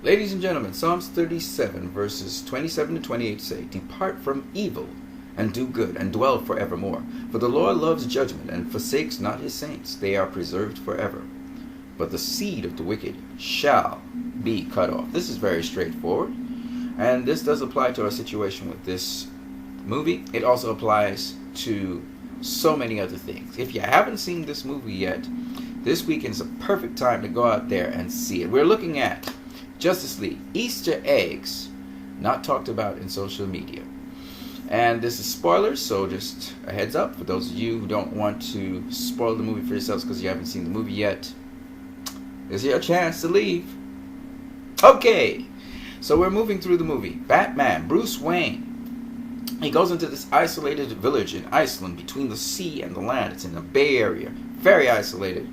Ladies and gentlemen, Psalms 37 verses 27 to 28 say, "Depart from evil and do good and dwell forevermore. For the Lord loves judgment and forsakes not his saints. They are preserved forever. But the seed of the wicked shall be cut off." This is very straightforward. And this does apply to our situation with this movie. It also applies to so many other things. If you haven't seen this movie yet, this weekend is a perfect time to go out there and see it. We're looking at Justice League, Easter eggs not talked about in social media. And this is spoilers, so just a heads up for those of you who don't want to spoil the movie for yourselves because you haven't seen the movie yet. This is your chance to leave. Okay, so we're moving through the movie. Batman, Bruce Wayne, he goes into this isolated village in Iceland between the sea and the land. It's in the Bay Area, very isolated.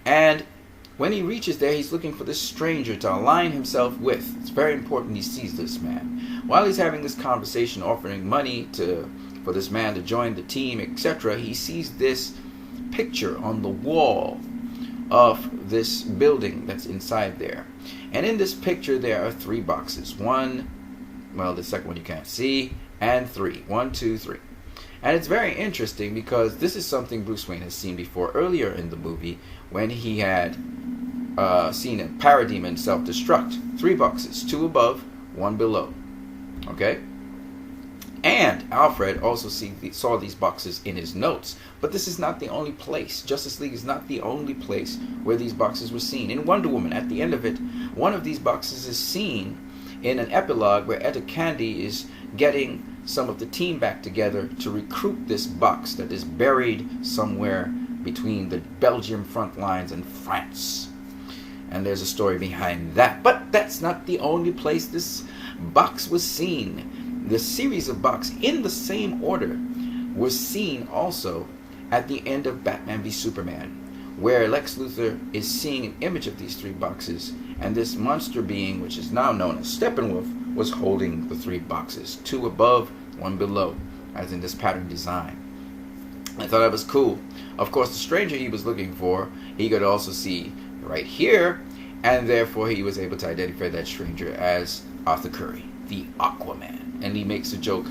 And when he reaches there, he's looking for this stranger to align himself with. It's very important he sees this man. While he's having this conversation, offering money for this man to join the team, etc., he sees this picture on the wall of this building that's inside there. And in this picture, there are 3 boxes. The second one you can't see, and 3. 1, 2, 3. And it's very interesting because this is something Bruce Wayne has seen before earlier in the movie when he had seen a parademon self-destruct. 3 boxes, 2 above, 1 below. Okay? And Alfred also saw these boxes in his notes. But this is not the only place. Justice League is not the only place where these boxes were seen. In Wonder Woman, at the end of it, one of these boxes is seen in an epilogue where Etta Candy is getting some of the team back together to recruit this box that is buried somewhere between the Belgium front lines and France. And there's a story behind that. But that's not the only place this box was seen. The series of boxes in the same order was seen also at the end of Batman v Superman, where Lex Luthor is seeing an image of these 3 boxes, and this monster being, which is now known as Steppenwolf, was holding the 3 boxes, 2 above, 1 below, as in this pattern design. I thought that was cool. Of course, the stranger he was looking for, he could also see right here, and therefore he was able to identify that stranger as Arthur Curry, the Aquaman. And he makes a joke,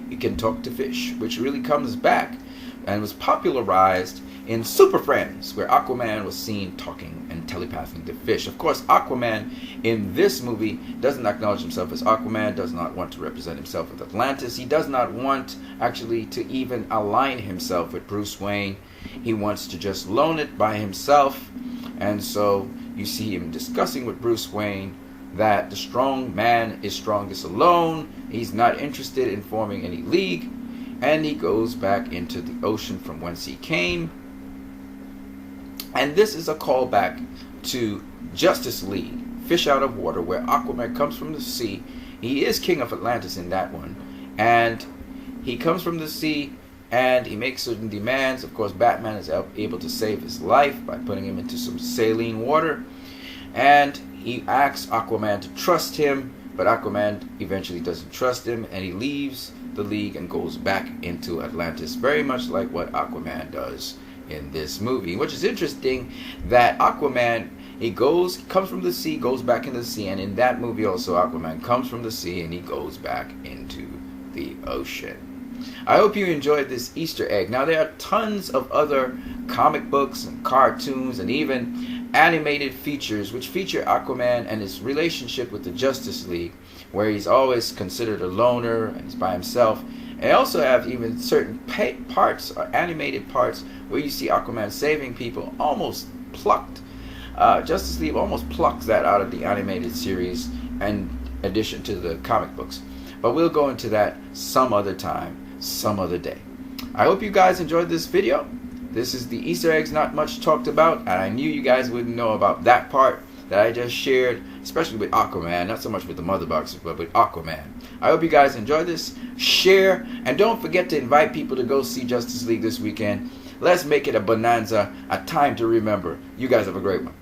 "You can talk to fish," which really comes back and was popularized in Super Friends, where Aquaman was seen talking and telepathing to fish. Of course, Aquaman in this movie doesn't acknowledge himself as Aquaman, does not want to represent himself with Atlantis. He does not want actually to even align himself with Bruce Wayne. He wants to just loan it by himself. And so you see him discussing with Bruce Wayne that the strong man is strongest alone. He's not interested in forming any league. And he goes back into the ocean from whence he came. And this is a callback to Justice League, Fish Out of Water, where Aquaman comes from the sea. He is king of Atlantis in that one. And he comes from the sea and he makes certain demands. Of course, Batman is able to save his life by putting him into some saline water. And he asks Aquaman to trust him, but Aquaman eventually doesn't trust him, and he leaves the League and goes back into Atlantis, very much like what Aquaman does in this movie. Which is interesting that Aquaman, he comes from the sea, goes back into the sea, and in that movie also Aquaman comes from the sea and he goes back into the ocean. I hope you enjoyed this Easter egg. Now, there are tons of other comic books and cartoons and even animated features which feature Aquaman and his relationship with the Justice League, where he's always considered a loner and he's by himself. And I also have even certain parts, or animated parts, where you see Aquaman saving people, almost plucked. Justice League almost plucks that out of the animated series in addition to the comic books. But we'll go into that some other time, some other day. I hope you guys enjoyed this video. This is the Easter eggs not much talked about, and I knew you guys wouldn't know about that part that I just shared, especially with Aquaman, not so much with the mother boxes, but with Aquaman. I hope you guys enjoyed this. Share, and don't forget to invite people to go see Justice League this weekend. Let's make it a bonanza, a time to remember. You guys have a great one.